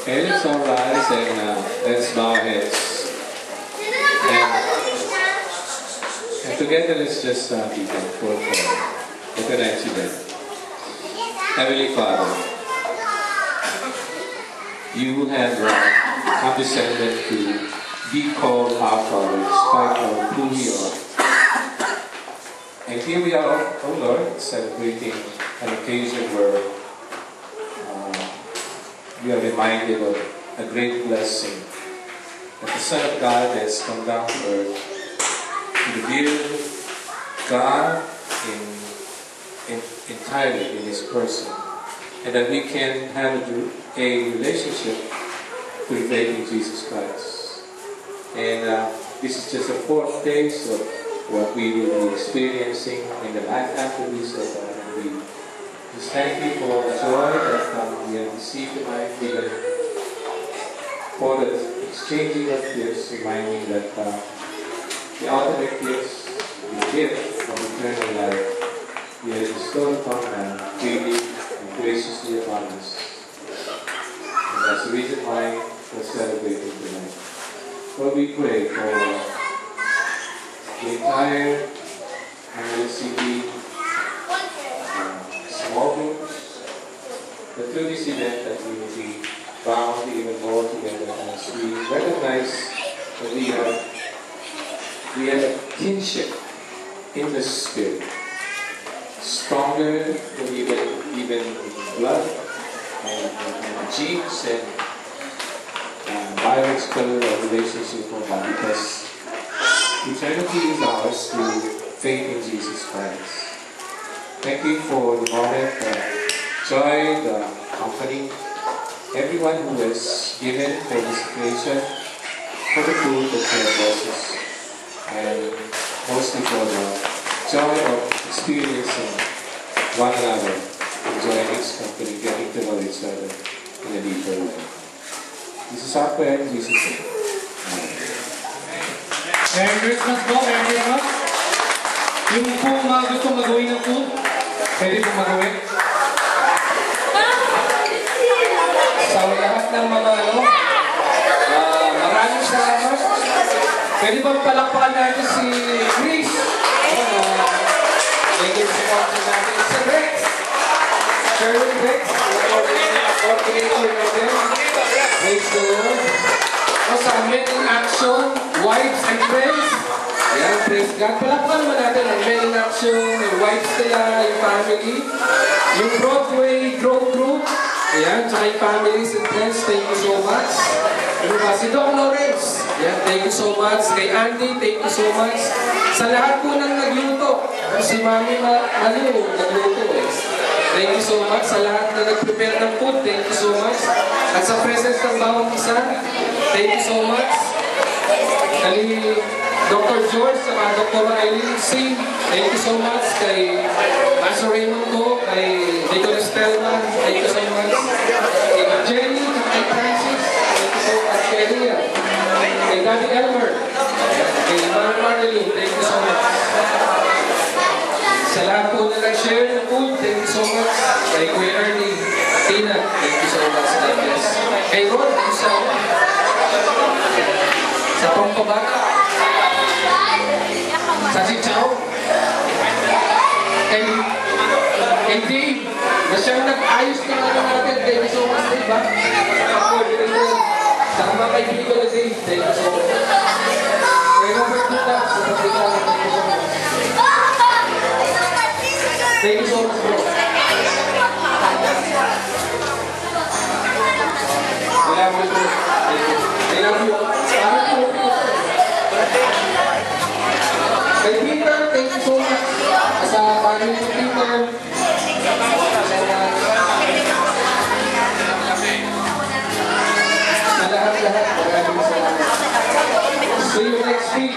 Okay, let's all rise and let's bow our heads. And together let's just be thankful for tonight's event. Heavenly Father, you have condescended to be called our Father in spite of who we are. And here we are, oh Lord, celebrating an occasion where we are reminded of a great blessing that the Son of God has come down to earth to reveal God entirely in His person, and that we can have a relationship through faith in Jesus Christ. And this is just a fourth phase of what we will be experiencing in the life after this. And we just thank you for the joy that we have received tonight, even for the exchanging of gifts, reminding that the ultimate gifts, the gift of eternal life, we have bestowed upon man freely and graciously upon us. And that's the reason why we're celebrating tonight. Lord, we pray for the entire MLCB small groups, but through this event that we will be bound even more together as we recognize that we have a kinship in the Spirit, stronger than even blood and genes and biological relationship of God, because eternity is ours through faith in Jesus Christ. Thank you for the moment, joy, the company, everyone who has given for this occasion, for the food that you have blessed us, and mostly for the joy of experiencing one another, enjoying its company, getting to know each other in a deeper way. This is our prayer in Jesus' name. Merry Christmas po, Merry Christmas. Yung kung gusto magawin ng food, pwede pong magawin. Sa lahat ng mga maraming salamat. Pwede bang palakpakan natin si Chris? Medyo supportin natin si Rex. Sherwin Rex, coordinator natin. Praise the Lord. Sa Men in Action, Wives and Friends. Ayan, praise God. Palakpan naman natin ang Men in Action, yung wives nila, yung family. Yung Broadway Growth Group. Ayan, tsaka yung families and friends, thank you so much. Ano ba? Si Doc Lawrence. Ayan, thank you so much. Kay Andy, thank you so much. Sa lahat po ng nagluto. Si Mami Malu, nagluto eh. Thank you so much. Sa lahat na nag-prepare ng food, thank you so much. At sa presence ng bawang isa, thank you so much. Kali Dr. George, saka Dr. Eileen C, thank you so much. Kay Pastor Raymond ko, kay Dr. Estelma, thank you so much. Kay Jenny, kay Francis, thank you so much. Kay Elia, kay Daddy Elmer, kay Mama Marlene, thank you so much. Sa lahat po na nag-share ng food, thank you so much. Kay Kuya Ernie, Tina, thank you so much. God bless. Kay Ron, thank you so much. Sa Pampabata, sa Chichaw, kay Dave, na siyang nag-ayos na natin, thank you so much, Dave, ha? Sa mga kaibigan ko na Dave, thank you so much. Kay Robert Duta, sa Pampabata, thank you so much. Thank you so much, bro. Wala mo ito. I love you. Kay Peter, thank you so much. Sa family ko, Peter. Sa lahat-lahat. Maraming salamat. See you next week.